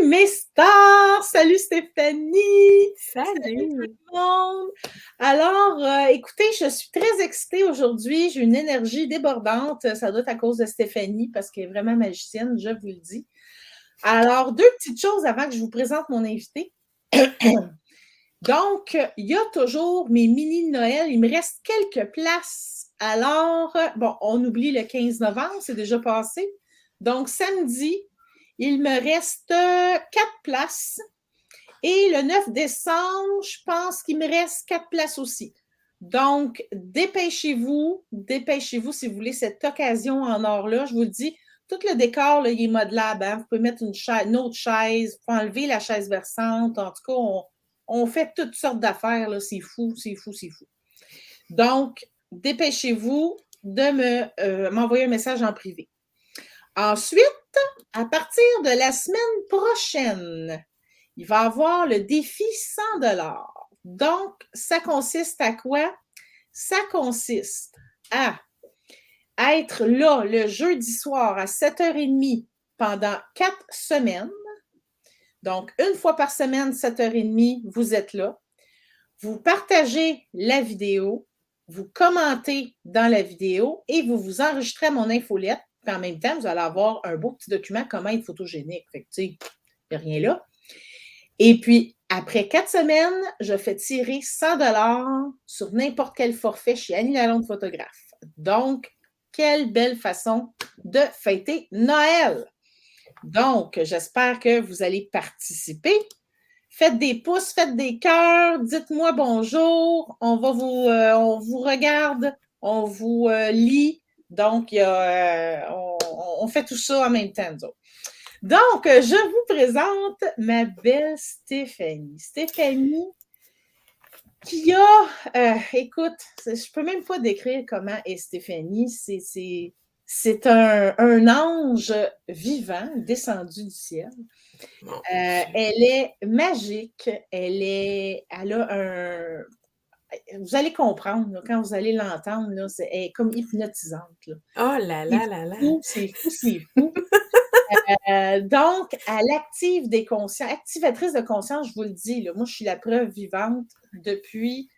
mes stars! Salut Stéphanie! Salut tout Salut! le monde! Alors, écoutez, je suis très excitée aujourd'hui. J'ai une énergie débordante. Ça doit être à cause de Stéphanie parce qu'elle est vraiment magicienne, je vous le dis. Alors, deux petites choses avant que je vous présente mon invité. Donc, il y a toujours mes mini de Noël. Il me reste quelques places. Alors, bon, on oublie le 15 novembre, c'est déjà passé. Donc, samedi, il me reste 4 places. Et le 9 décembre, je pense qu'il me reste 4 places aussi. Donc, dépêchez-vous si vous voulez cette occasion en or-là. Je vous le dis, tout le décor, là, il est modelable. Hein? Vous pouvez mettre une autre chaise, vous pouvez enlever la chaise versante. En tout cas, on fait toutes sortes d'affaires. Là. C'est fou. Donc, dépêchez-vous de m'envoyer un message en privé. Ensuite, à partir de la semaine prochaine, il va y avoir le défi 100 $. Donc, ça consiste à quoi? Ça consiste à être là le jeudi soir à 7h30 pendant 4 semaines. Donc, une fois par semaine, 7h30, vous êtes là. Vous partagez la vidéo, vous commentez dans la vidéo et vous vous enregistrez à mon infolette. Puis en même temps, vous allez avoir un beau petit document comment être photogénique. Fait que, tu sais, il n'y a rien là. Et puis, après 4 semaines, je fais tirer 100 $ sur n'importe quel forfait chez Annie Lalonde Photographe. Donc, quelle belle façon de fêter Noël! Donc, j'espère que vous allez participer. Faites des pouces, faites des cœurs, dites-moi bonjour, on vous regarde, on vous lit. Donc, on fait tout ça en même temps, nous autres. Donc, je vous présente ma belle Stéphanie. Stéphanie qui écoute, je peux même pas décrire comment est Stéphanie. C'est un ange vivant descendu du ciel. Elle est magique. Elle a un. Vous allez comprendre là, quand vous allez l'entendre. Là, elle est comme hypnotisante. Là. Oh là là là là! C'est fou. Donc, elle active des consciences, activatrice de conscience, je vous le dis, là, moi, je suis la preuve vivante depuis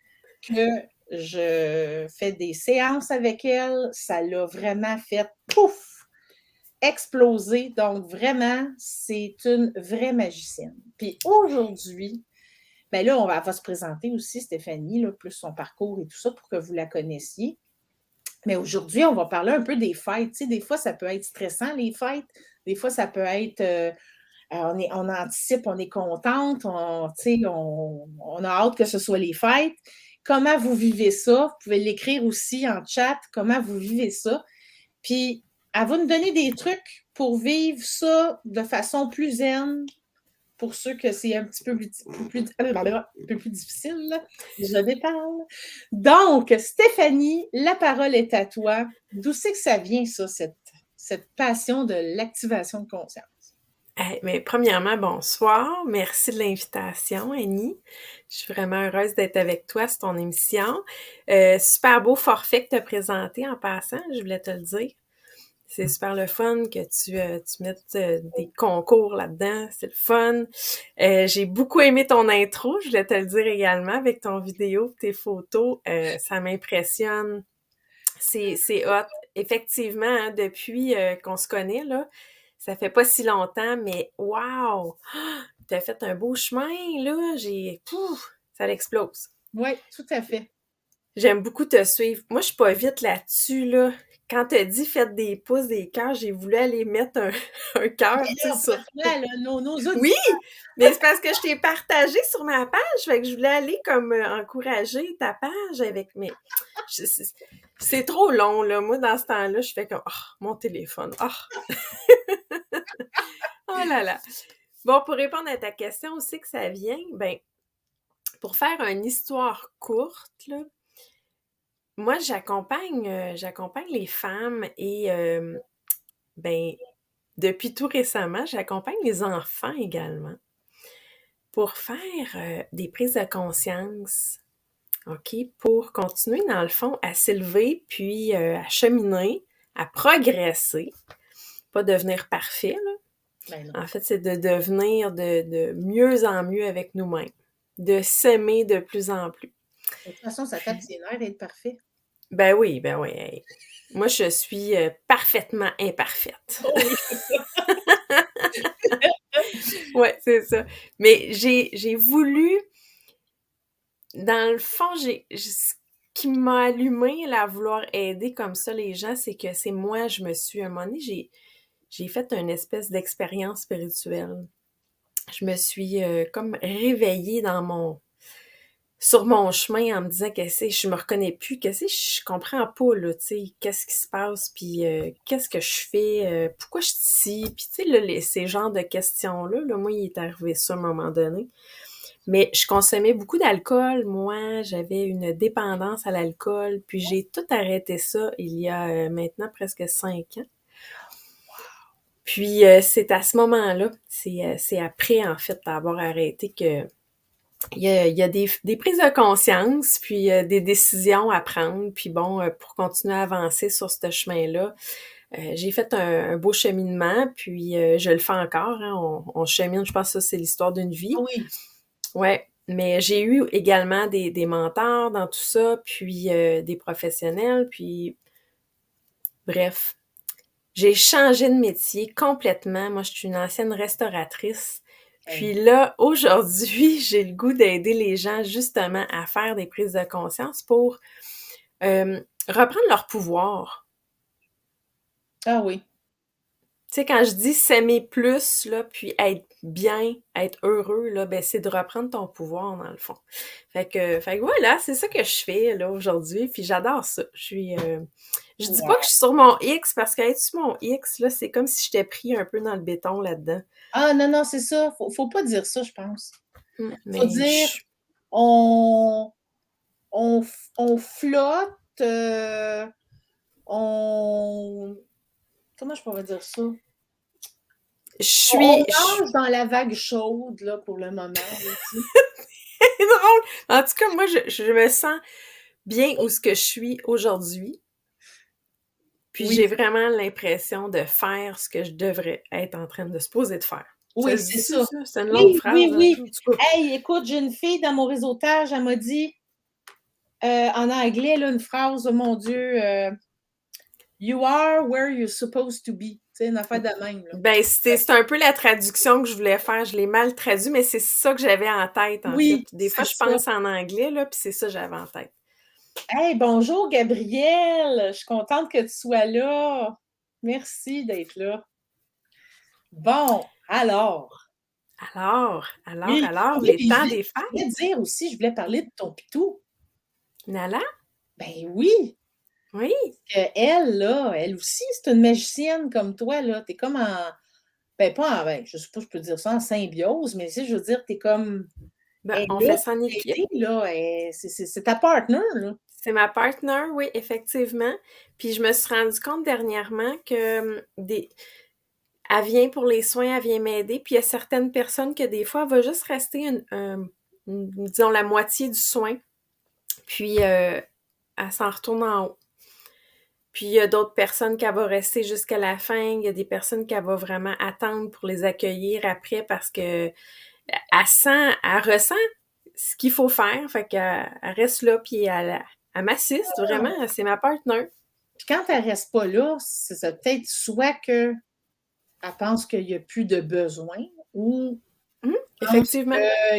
que je fais des séances avec elle. Ça l'a vraiment fait pouf, exploser. Donc, vraiment, c'est une vraie magicienne. Puis aujourd'hui, ben là, elle va se présenter aussi, Stéphanie, là, plus son parcours et tout ça pour que vous la connaissiez. Mais aujourd'hui, on va parler un peu des fêtes. Tu sais, des fois, ça peut être stressant, les fêtes. Des fois, ça peut être, on anticipe, on est contente, on a hâte que ce soit les fêtes. Comment vous vivez ça? Vous pouvez l'écrire aussi en chat, comment vous vivez ça. Puis, elle va nous donner des trucs pour vivre ça de façon plus zen, pour ceux que c'est un petit peu plus difficile. Là. Je déparle. Donc, Stéphanie, la parole est à toi. D'où c'est que ça vient, ça, cette passion de l'activation de conscience? Mais premièrement, bonsoir. Merci de l'invitation, Annie. Je suis vraiment heureuse d'être avec toi sur ton émission. Super beau forfait que tu as présenté en passant, je voulais te le dire. C'est super le fun que tu mettes des concours là-dedans. C'est le fun. J'ai beaucoup aimé ton intro, je voulais te le dire également, avec ton vidéo, tes photos. Ça m'impressionne. C'est hot. Effectivement, hein, depuis qu'on se connaît, là, ça fait pas si longtemps, mais wow! T'as fait un beau chemin, là. Ça l'explose. Oui, tout à fait. J'aime beaucoup te suivre. Moi, je suis pas vite là-dessus, là. Quand t'as dit faites des pouces, des cœurs, j'ai voulu aller mettre un cœur, tu sais, Là, sur... parfois, là, nos Oui! auditeurs. Mais c'est parce que je t'ai partagé sur ma page, fait que je voulais aller comme encourager ta page avec mes... C'est trop long, là. Moi, dans ce temps-là, je fais comme, oh, mon téléphone, oh. Oh là là. Bon, pour répondre à ta question, où c'est que ça vient? Ben, pour faire une histoire courte, là, moi, j'accompagne les femmes et, ben, depuis tout récemment, j'accompagne les enfants également pour faire des prises de conscience, OK? Pour continuer, dans le fond, à s'élever, puis à cheminer, à progresser, pas devenir parfait, là. Ben non. En fait, c'est de devenir de mieux en mieux avec nous-mêmes, de s'aimer de plus en plus. De toute façon, ça tape Puis, ses nerfs d'être parfait. ben oui, hey. Moi, je suis parfaitement imparfaite. Oh oui, c'est ça. Ouais, c'est ça. Mais j'ai voulu, dans le fond, ce qui m'a allumé là, à vouloir aider comme ça les gens, c'est que c'est moi, je me suis, à un moment donné, j'ai fait une espèce d'expérience spirituelle. Je me suis comme réveillée sur mon chemin en me disant que je me reconnais plus, que je comprends pas, là, tu sais, qu'est-ce qui se passe, puis qu'est-ce que je fais, pourquoi je suis ici, puis tu sais, là, ces genres de questions-là, là, moi, il est arrivé ça à un moment donné. Mais je consommais beaucoup d'alcool, moi, j'avais une dépendance à l'alcool, puis j'ai tout arrêté ça il y a maintenant presque 5 ans. Puis c'est à ce moment-là, c'est après, en fait, d'avoir arrêté que il y a des prises de conscience, puis des décisions à prendre. Puis bon, pour continuer à avancer sur ce chemin-là, j'ai fait un beau cheminement, puis je le fais encore. Hein, on chemine, je pense que ça, c'est l'histoire d'une vie. Oui. Ouais, mais j'ai eu également des mentors dans tout ça, puis des professionnels, puis bref. J'ai changé de métier complètement. Moi, je suis une ancienne restauratrice. Puis Hey. là, aujourd'hui, j'ai le goût d'aider les gens justement à faire des prises de conscience pour reprendre leur pouvoir. Ah oui. Tu sais, quand je dis s'aimer plus, là, puis être bien, être heureux, là, ben c'est de reprendre ton pouvoir, dans le fond. Fait que voilà, c'est ça que je fais, là, aujourd'hui, puis j'adore ça. Je dis pas que Wow. je suis sur mon X, parce qu'être sur mon X, là, c'est comme si j'étais pris un peu dans le béton là-dedans. Ah non, non, c'est ça. Faut pas dire ça, je pense. Faut Mais dire on on flotte, on comment je pourrais dire ça? je On suis, je nage dans la vague chaude là, pour le moment, là, tu sais. c'est drôle! En tout cas, moi, je me sens bien où ce que je suis aujourd'hui. Puis Oui, j'ai vraiment l'impression de faire ce que je devrais être en train de se poser de faire. Ça oui, se c'est dit-tu, ça. ça? C'est une longue Oui, phrase, oui, hein? oui. En tout cas. Hey, écoute, j'ai une fille dans mon réseautage, elle m'a dit, en anglais, là, une phrase, oh mon Dieu, You are where you're supposed to be. Tu sais, une affaire de même, là. Ben, c'est un peu la traduction que je voulais faire. Je l'ai mal traduit, mais c'est ça que j'avais en tête, en fait. Oui, Des c'est fois, je ça. pense en anglais, là, puis c'est ça que j'avais en tête. Hey, bonjour Gabrielle, je suis contente que tu sois là. Merci d'être là. Bon, alors, oui, oui, les puis temps des je voulais fêtes. dire aussi, je voulais parler de ton pitou. Nala? Ben oui, Oui. que elle, là, elle aussi, c'est une magicienne comme toi, là. T'es comme en, ben pas en, ben, je sais pas, je peux dire ça en symbiose, mais si je veux dire, t'es comme, Ben, elle on est là fait ça en pour équipe. t'aider, là. C'est ta partner, là. C'est ma partner, oui, effectivement. Puis je me suis rendu compte dernièrement que elle vient pour les soins, elle vient m'aider. Puis il y a certaines personnes que des fois, elle va juste rester disons, la moitié du soin. Puis elle s'en retourne en haut. Puis il y a d'autres personnes qui va rester jusqu'à la fin. Il y a des personnes qui va vraiment attendre pour les accueillir après parce que elle ressent ce qu'il faut faire. Fait qu'elle reste là, puis elle m'assiste vraiment. C'est ma partenaire. Puis quand elle reste pas là, c'est ça peut-être soit que elle pense qu'il n'y a plus de besoin ou pense Effectivement. que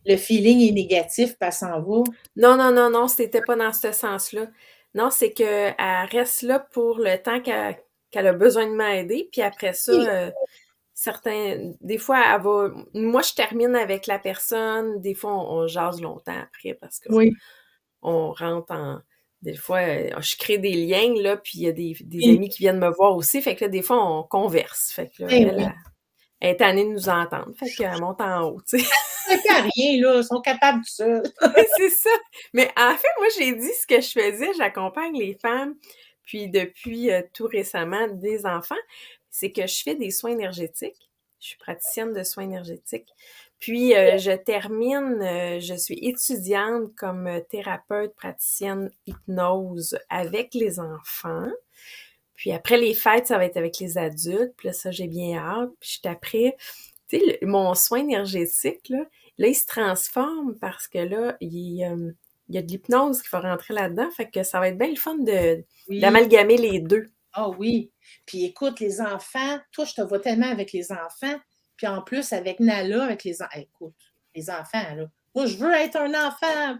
le feeling est négatif, puis elle s'en va. Non, non, non, non, c'était pas dans ce sens-là. Non, c'est qu'elle reste là pour le temps qu'elle a besoin de m'aider, puis après ça, Oui, des fois, moi, je termine avec la personne, des fois, on jase longtemps après parce qu'on oui, on rentre des fois, je crée des liens, là, puis il y a des oui. amis qui viennent me voir aussi, fait que là, des fois, on converse. Fait que là, Ben oui. elle est tannée de nous entendre, fait qu'elle monte en haut, tu sais. Ça ne à rien, là. Ils sont capables de ça. C'est ça. Mais en fait, moi, j'ai dit ce que je faisais. J'accompagne les femmes, puis depuis tout récemment, des enfants. C'est que je fais des soins énergétiques. Je suis praticienne de soins énergétiques. Puis, je suis étudiante comme thérapeute praticienne hypnose avec les enfants. Puis après les fêtes, ça va être avec les adultes. Puis là, ça, j'ai bien hâte. Puis juste après, tu sais, mon soin énergétique, là, il se transforme parce que là, il y a de l'hypnose qui va rentrer là-dedans. Fait que ça va être bien le fun Oui. d'amalgamer les deux. Ah oui. Puis écoute, les enfants, toi, je te vois tellement avec les enfants. Puis en plus, avec Nala, avec les enfants. Écoute, les enfants, là. Moi, je veux être un enfant.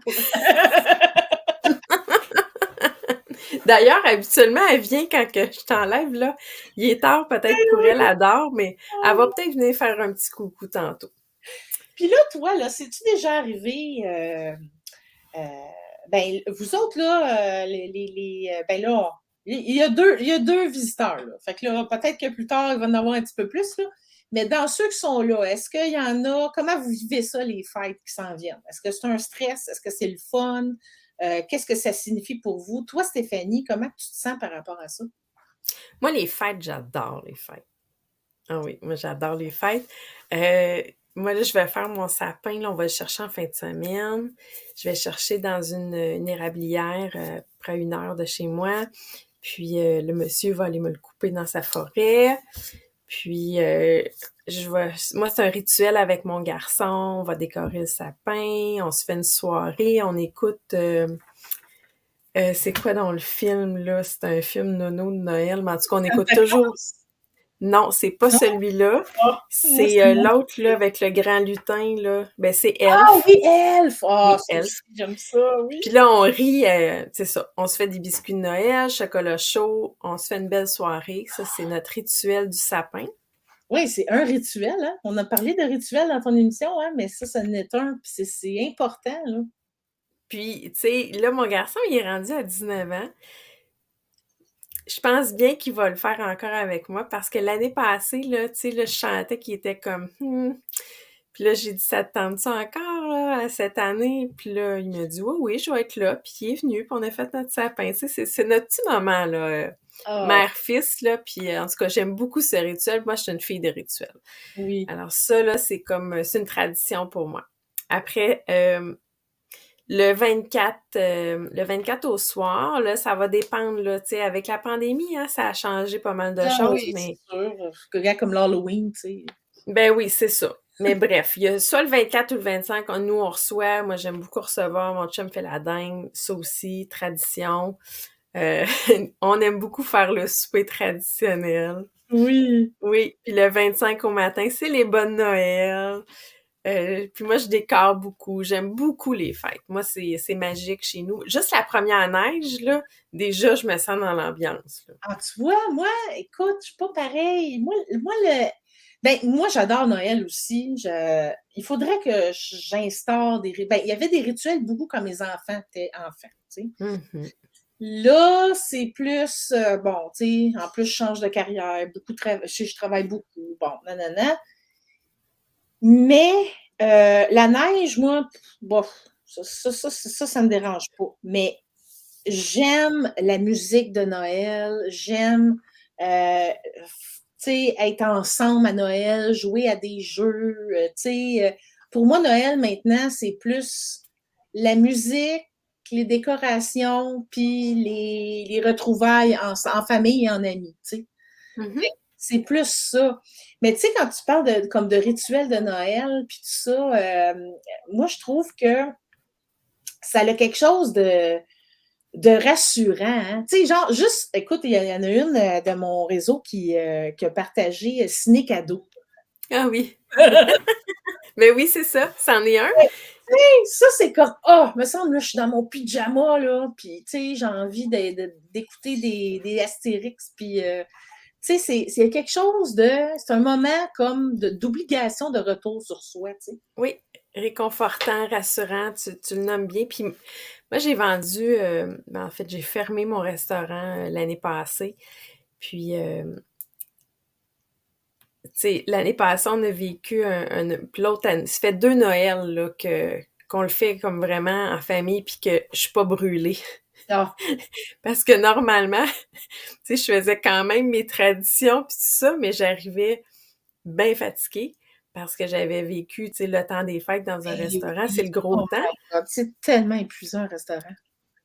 D'ailleurs, habituellement, elle vient quand que je t'enlève, là. Il est tard peut-être pour elle, elle dort, mais elle va peut-être venir faire un petit coucou tantôt. Puis là, toi, là, c'est-tu déjà arrivé? Euh, ben, vous autres, là, ben là, il y a deux visiteurs, là. Fait que là, peut-être que plus tard, il va en avoir un petit peu plus, là. Mais dans ceux qui sont là, est-ce qu'il y en a, comment vous vivez ça, les fêtes qui s'en viennent? Est-ce que c'est un stress? Est-ce que c'est le fun? Qu'est-ce que ça signifie pour vous? Toi, Stéphanie, comment tu te sens par rapport à ça? Moi, les fêtes, j'adore les fêtes. Ah oui, moi, j'adore les fêtes. Euh, Moi, là, je vais faire mon sapin, là, on va le chercher en fin de semaine. Je vais chercher dans une érablière, près à 1 heure de chez moi. Puis, le monsieur va aller me le couper dans sa forêt. Puis, moi, c'est un rituel avec mon garçon. On va décorer le sapin, on se fait une soirée, on écoute... c'est quoi dans le film, là? C'est un film nono de Noël, mais en tout cas, on écoute toujours... Non, c'est pas Non? celui-là. Ah, moi, C'est c'est mon l'autre, là, préféré. avec le grand lutin, là. Ben, c'est Ah Elf. oui, Elf! Ah, Oui, ça Elf. aussi, j'aime ça, oui. Puis là, on rit, c'est ça. On se fait des biscuits de Noël, chocolat chaud, on se fait une belle soirée. Ça, c'est notre rituel du sapin. Oui, c'est un rituel, hein? On a parlé de rituel dans ton émission, hein? Mais ça en est un, puis c'est important, là. Puis, tu sais, là, mon garçon, il est rendu à 19 ans. Je pense bien qu'il va le faire encore avec moi parce que l'année passée, là, tu sais, là, je chantais qu'il était comme Puis là, j'ai dit, ça te tente ça encore, là, cette année? Puis là, il m'a dit, oui, oui, je vais être là. Puis il est venu, puis on a fait notre sapin. Tu sais, c'est notre petit moment, là, Ah, mère-fils, là. Puis en tout cas, j'aime beaucoup ce rituel. Moi, je suis une fille de rituel. oui. Alors ça, là, c'est une tradition pour moi. Après, le 24 au soir, là, ça va dépendre, là, tu sais, avec la pandémie, hein, ça a changé pas mal de Ah choses, oui, c'est mais sûr. Regarde comme l'Halloween, tu sais. ben oui, c'est ça. Mais bref, il y a soit le 24 ou le 25, nous on reçoit. Moi, j'aime beaucoup recevoir. Mon chum fait la dinde. Ça aussi, tradition. Euh, on aime beaucoup faire le souper traditionnel. Oui. Oui, puis le 25 au matin, c'est les bonnes Noël. Puis moi, je décore beaucoup. J'aime beaucoup les fêtes. Moi, c'est magique chez nous. Juste la première neige, là, déjà, je me sens dans l'ambiance, là. Ah, tu vois, moi, écoute, je suis pas pareil. Ben, moi, j'adore Noël aussi. Il faudrait que j'instaure ben, il y avait des rituels beaucoup quand mes enfants étaient enfants, tu sais. Mhm. Là, c'est plus, bon, tu sais, en plus, je change de carrière, je travaille beaucoup, bon, nanana. Mais la neige, moi, bof, ça me dérange pas. Mais j'aime la musique de Noël, j'aime, tu sais, être ensemble à Noël, jouer à des jeux, tu sais. Pour moi, Noël, maintenant, c'est plus la musique, les décorations, puis les retrouvailles en famille et en amis, tu sais. Mhm. C'est plus ça. Mais tu sais, quand tu parles comme de rituel de Noël, puis tout ça, moi, je trouve que ça a quelque chose de rassurant. Hein. Tu sais, genre, juste, écoute, il y en a une de mon réseau qui a partagé Ciné Cadeau. Ah oui. Mais oui, c'est ça. C'en est un. Ça, c'est comme, ah, me semble, là, je suis dans mon pyjama, là, puis, tu sais, j'ai envie d'écouter des Astérix, puis, tu sais, c'est quelque chose c'est un moment comme d'obligation de retour sur soi, tu sais. Oui, réconfortant, rassurant, tu le nommes bien. Puis moi, j'ai vendu, en fait, j'ai fermé mon restaurant l'année passée. Puis, tu sais, l'année passée, on a vécu puis l'autre année, ça fait 2 Noëls là, qu'on le fait comme vraiment en famille, puis que je suis pas brûlée. Ah, Parce que normalement, tu sais, je faisais quand même mes traditions, puis tout ça, mais j'arrivais bien fatiguée parce que j'avais vécu, tu sais, le temps des fêtes dans un ben restaurant. C'est oui. le gros Oh temps. my God, c'est tellement épuisant, un restaurant.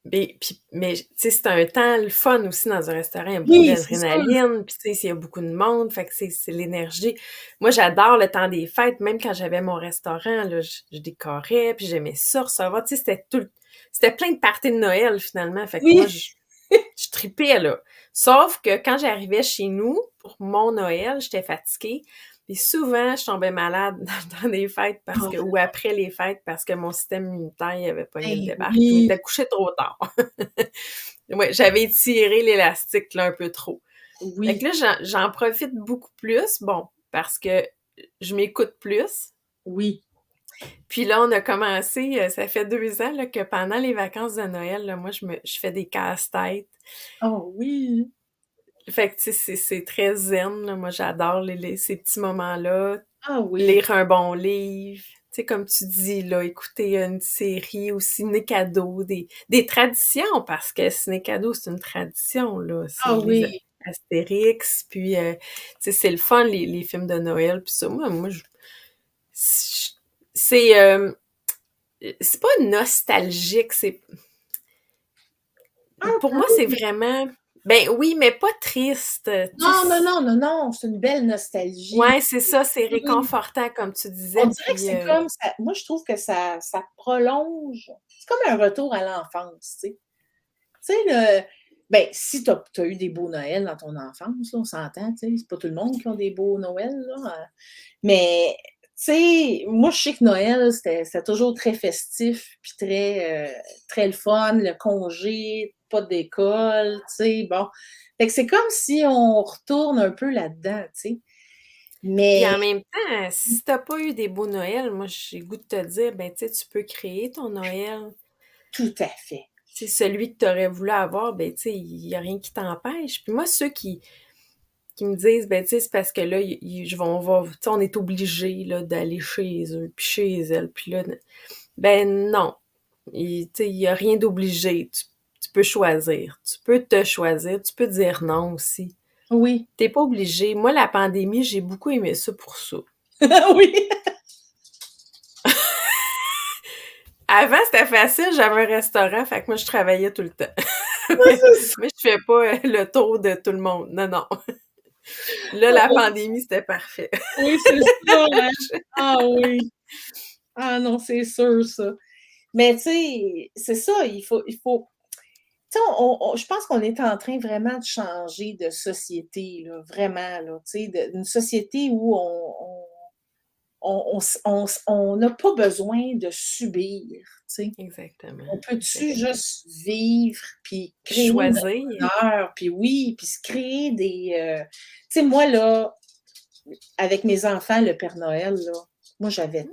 Mais tu sais, c'est un temps le fun aussi dans un restaurant. Il y a beaucoup Oui, c'est sûr. d'adrénaline, puis tu sais, s'il y a beaucoup de monde, fait que c'est l'énergie. Moi, j'adore le temps des fêtes. Même quand j'avais mon restaurant, là, je décorais, puis j'aimais ça recevoir. Tu sais, c'était plein de parties de Noël, finalement. Fait que moi, Oui, je tripais, là. Sauf que quand j'arrivais chez nous, pour mon Noël, j'étais fatiguée. Puis souvent, je tombais malade dans les fêtes oh, ou après les fêtes parce que mon système immunitaire il avait pogné le ben débarque. Je oui, m'étais couchée trop tard. Ouais, j'avais étiré l'élastique là un peu trop. Fait que oui, là, j'en profite beaucoup plus, bon, parce que je m'écoute plus. oui. Puis là, on a commencé, ça fait 2 ans là, que pendant les vacances de Noël, là, moi, je fais des casse-têtes. Oh oui. Fait que, tu sais, c'est très zen, là. Moi, j'adore ces petits moments-là. Ah oui. Lire un bon livre. Tu sais, comme tu dis, là, écouter une série ou ciné cadeau, des traditions, parce que ciné cadeau, c'est une tradition, là. C'est Ah les oui. Astérix, puis, tu sais, c'est le fun, les films de Noël, puis ça. Moi, c'est, c'est pas nostalgique, Un pour moi, peu. c'est vraiment, ben oui, mais pas triste, tu Non, non, sais. non, non, non, c'est une belle nostalgie. Ouais, c'est ça, c'est Oui. réconfortant, comme tu On disais, dirait que puis c'est comme ça moi, je trouve que ça prolonge. C'est comme un retour à l'enfance, tu sais. Tu sais, ben, si tu as eu des beaux Noëls dans ton enfance, là, on s'entend, tu sais, c'est pas tout le monde qui a des beaux Noëls, là, mais tu sais, moi, je sais que Noël, c'était toujours très festif, puis très le fun, le congé, pas d'école, tu sais, bon. Fait que c'est comme si on retourne un peu là-dedans, tu sais. puis Mais en même temps, si t'as pas eu des beaux Noëls, moi, j'ai le goût de te dire, ben, tu sais, tu peux créer ton Noël. tout à fait. Tu sais, celui que tu aurais voulu avoir, ben, tu sais, il y a rien qui t'empêche. Puis moi, ceux qui me disent, ben, tu sais, c'est parce que là, tu sais, on est obligé, là, d'aller chez eux, puis chez elles, puis là, ben, non. Tu sais, il y a rien d'obligé. Tu peux choisir. Tu peux te choisir. Tu peux dire non aussi. Oui. T'es pas obligé. Moi, la pandémie, j'ai beaucoup aimé ça pour ça. Oui. Avant, c'était facile, j'avais un restaurant, fait que moi, je travaillais tout le temps. Ouais, mais, c'est ça. mais je fais pas le tour de tout le monde. Non, non. Là, la pandémie, c'était parfait. Oui, c'est ça, hein. Ah oui. Ah non, c'est sûr ça. Mais tu sais, c'est ça, il faut tu sais, je pense qu'on est en train vraiment de changer de société, là, vraiment, là, tu sais, une société où on n'a pas besoin de subir, tu sais. Exactement, On peut-tu exactement. juste vivre, puis Puis créer notre choisir. bonheur, puis oui, puis se créer tu sais, moi, là, avec mes enfants, le Père Noël, là, moi, j'avais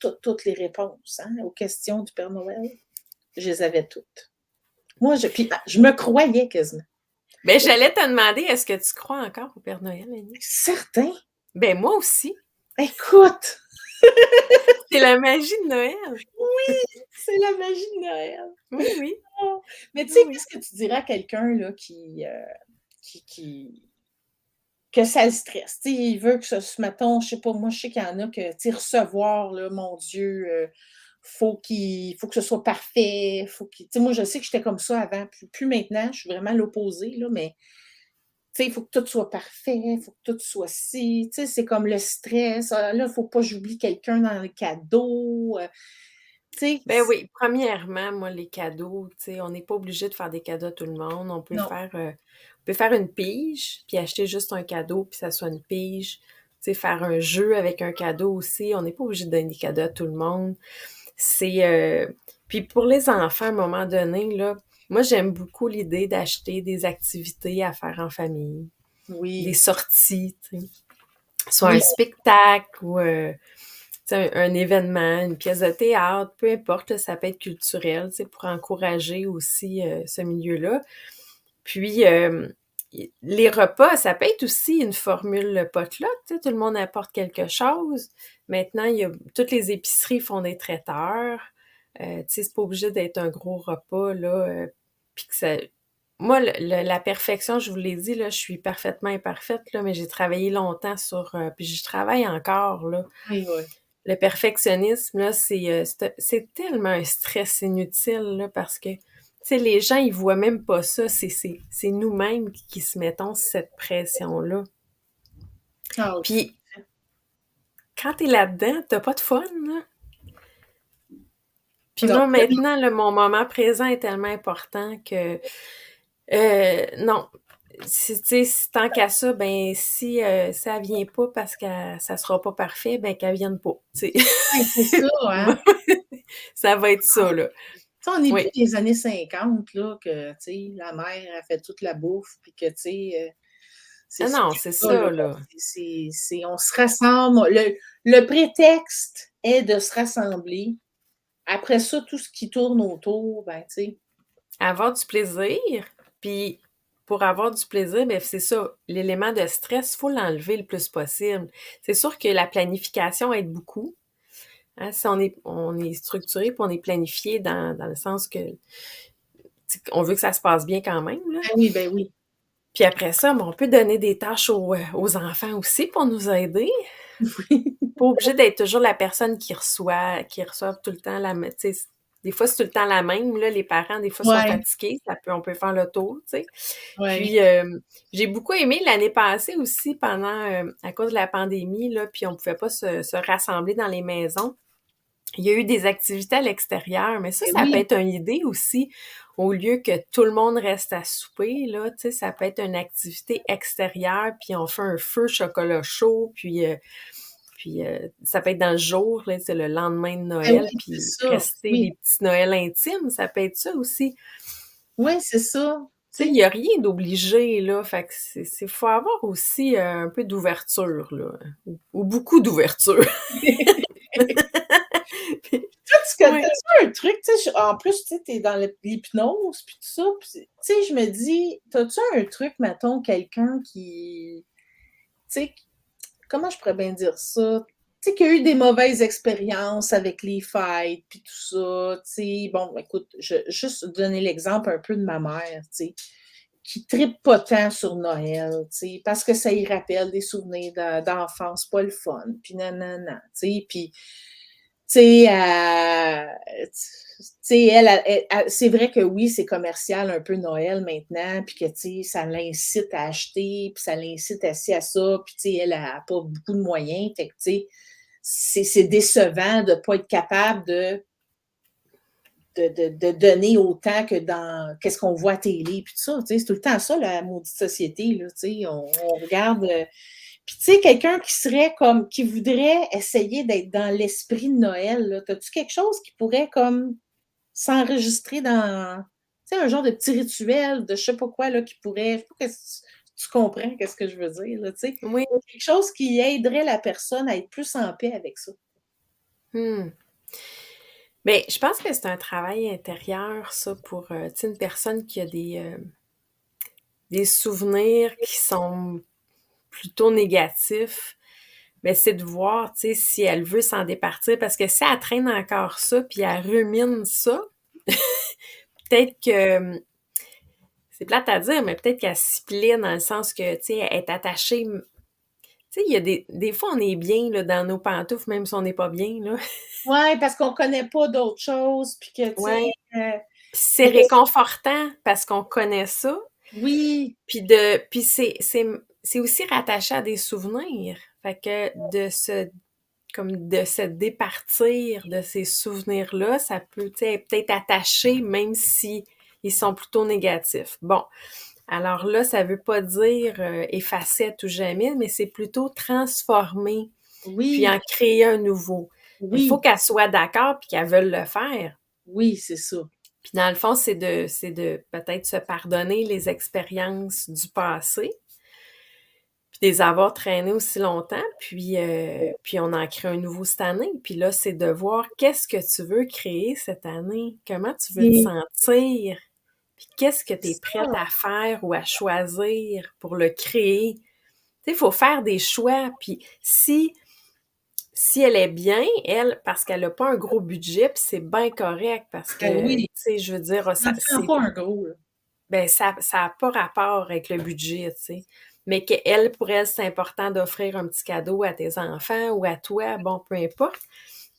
toutes les réponses, hein, aux questions du Père Noël. Je les avais toutes. Moi, puis je me croyais quasiment. Ben, j'allais te demander, est-ce que tu crois encore au Père Noël, Annie? Certain. Ben, moi aussi. Écoute, C'est la magie de Noël. oui, c'est la magie de Noël. Oui, oui, Ah. Mais tu oui, sais, oui. qu'est-ce que tu dirais à quelqu'un là, qui que ça le stresse? Tu sais, il veut que mettons, je sais pas, moi, je sais qu'il y en a que, tu sais, recevoir, là, mon Dieu, faut que ce soit parfait, tu sais, moi, je sais que j'étais comme ça avant, plus maintenant, je suis vraiment l'opposé, là, mais tu sais, il faut que tout soit parfait, il faut que tout soit ci, tu sais, c'est comme le stress. Ah, là, il faut pas que j'oublie quelqu'un dans le cadeau, tu sais, Ben oui, premièrement, moi, les cadeaux, tu sais, on n'est pas obligé de faire des cadeaux à tout le monde. non, On peut faire une pige, puis acheter juste un cadeau, puis ça soit une pige. Tu sais, faire un jeu avec un cadeau aussi. On n'est pas obligé de donner des cadeaux à tout le monde. C'est, puis pour les enfants, à un moment donné, là, moi, j'aime beaucoup l'idée d'acheter des activités à faire en famille, des oui, sorties, tu sais, soit un oui, spectacle ou tu sais, un événement, une pièce de théâtre, peu importe, là, ça peut être culturel, tu sais, pour encourager aussi ce milieu-là. Puis, les repas, ça peut être aussi une formule potluck, tu sais, tout le monde apporte quelque chose. Maintenant, toutes les épiceries font des traiteurs. Tu sais, c'est pas obligé d'être un gros repas, là, puis que ça... Moi, la perfection, je vous l'ai dit, là, je suis parfaitement imparfaite, là, mais j'ai travaillé longtemps puis je travaille encore, là. oui, oui. Le perfectionnisme, là, c'est tellement un stress inutile, là, parce que sais, les gens, ils voient même pas ça. C'est nous-mêmes qui se mettons cette pression-là. Ah, oui, tout Puis, quand t'es là-dedans, t'as pas de fun, là. Puis non, moi, maintenant, là, mon moment présent est tellement important que non. Si, tu sais, tant qu'à ça, ben si ça vient pas parce que ça sera pas parfait, ben qu'elle vienne pas. Tu sais. ouais, c'est ça, hein? Ça va être ça, là. Tu sais, on n'est plus Oui. des années 50, là, que, tu sais, la mère a fait toute la bouffe, puis que, tu sais, Ah c'est non, plus c'est ça, là. ça, là. On se rassemble. Le prétexte est de se rassembler. Après ça, tout ce qui tourne autour, ben, tu sais. Avoir du plaisir, puis pour avoir du plaisir, ben c'est ça, l'élément de stress, faut l'enlever le plus possible. C'est sûr que la planification aide beaucoup. Hein, si on est structuré, puis on est planifié dans le sens que on veut que ça se passe bien quand même, là. Ben oui, ben oui. Puis après ça, ben, on peut donner des tâches aux enfants aussi pour nous aider. Oui. Pas obligé d'être toujours la personne qui reçoit tout le temps tu sais, des fois, c'est tout le temps la même, là, les parents, des fois, sont Ouais, fatigués, on peut faire le tour, tu sais. ouais. Puis, j'ai beaucoup aimé l'année passée aussi à cause de la pandémie, là, puis on pouvait pas se rassembler dans les maisons. Il y a eu des activités à l'extérieur, mais Ben ça peut oui, être une idée aussi. Au lieu que tout le monde reste à souper, là, tu sais, ça peut être une activité extérieure, puis on fait un feu chocolat chaud, puis ça peut être dans le jour, là, c'est le lendemain de ben Noël, oui, c'est puis ça. rester Oui, des petits Noëls intimes, ça peut être ça aussi. oui, c'est ça. Tu sais, il Tu y a rien d'obligé, là, fait que faut avoir aussi un peu d'ouverture, là, ou beaucoup d'ouverture. sais. Toi, Oui. t'as-tu un truc, tu sais, en plus, tu sais, t'es dans l'hypnose, puis tout ça, puis, tu sais, je me dis, t'as-tu un truc, mettons, quelqu'un qui, tu sais, comment je pourrais bien dire ça? Tu sais, qui a eu des mauvaises expériences avec les fêtes, puis tout ça, tu sais, bon, écoute, juste donner l'exemple un peu de ma mère, tu sais, qui trippe pas tant sur Noël, tu sais, parce que ça y rappelle des souvenirs d'enfance pas le fun, puis nanana, tu sais, puis sais, c'est vrai que oui, c'est commercial un peu Noël maintenant, puis que, tu sais, ça l'incite à acheter, puis ça l'incite à ci, à ça, puis, tu sais, elle a pas beaucoup de moyens, fait que, tu sais, c'est décevant de pas être capable de donner autant que dans qu'est-ce qu'on voit à télé, puis tout ça, tu sais, c'est tout le temps ça, la maudite société, là, tu sais, on regarde, puis tu sais, quelqu'un qui serait comme, qui voudrait essayer d'être dans l'esprit de Noël, là, t'as-tu quelque chose qui pourrait comme s'enregistrer dans, tu sais, un genre de petit rituel de je sais pas quoi, là, qui pourrait, je sais pas si tu comprends qu'est-ce que je veux dire, là, tu sais, Oui. quelque chose qui aiderait la personne à être plus en paix avec ça. Hmm. Mais je pense que c'est un travail intérieur, ça, pour tu sais, une personne qui a des souvenirs qui sont plutôt négatifs. Ben, c'est de voir, tu sais, si elle veut s'en départir, parce que si elle traîne encore ça, puis elle rumine ça, peut-être que, c'est plate à dire, mais peut-être qu'elle s'y plaît dans le sens que, tu sais, elle est attachée. Tu sais, il y a des fois, on est bien, là, dans nos pantoufles, même si on n'est pas bien, là. Ouais, parce qu'on connaît pas d'autres choses, puis que, tu sais, Ouais. euh, Puis c'est mais réconfortant parce qu'on connaît ça. oui, Puis c'est aussi rattaché à des souvenirs. Fait que de se départir de ces souvenirs-là, ça peut, tu sais, peut-être attaché même si ils sont plutôt négatifs. Bon, alors là, ça veut pas dire effacer à tout jamais, mais c'est plutôt transformer puis oui, en créer un nouveau. Il faut oui, qu'elle soit d'accord puis qu'elle veuille le faire. oui, c'est ça. Puis dans le fond, c'est de peut-être se pardonner les expériences du passé, puis les avoir traînées aussi longtemps, puis on en crée un nouveau cette année. Puis là, c'est de voir qu'est-ce que tu veux créer cette année, comment tu veux te Oui, sentir, puis qu'est-ce que tu es c'est prête ça. à faire ou à choisir pour le créer. Tu sais, il faut faire des choix, puis si elle est bien, elle, parce qu'elle a pas un gros budget, puis c'est bien correct parce Ben que, tu oui, sais, je veux dire, ça n'en prend pas un gros, là. ben ça a pas rapport avec le budget, tu sais. Mais qu'elle, pour elle, c'est important d'offrir un petit cadeau à tes enfants ou à toi, bon, peu importe.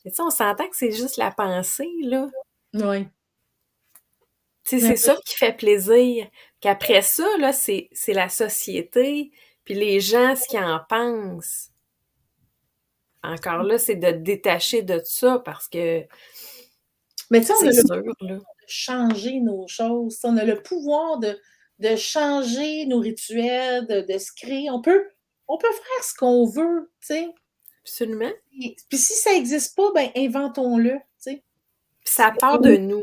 Mais tu sais, on s'entend que c'est juste la pensée, là. Oui. Tu sais, Ben c'est oui. ça qui fait plaisir. Qu'après ça, là, c'est la société, puis les gens, ce qu'ils en pensent. Encore là, c'est de te détacher de ça parce que Mais tu sais, on a c'est le sûr, là. changer nos choses. On a le pouvoir de changer nos rituels, de se créer. On peut faire ce qu'on veut, tu sais. Absolument. Puis si ça n'existe pas, ben inventons-le, tu sais. Puis ça part de nous.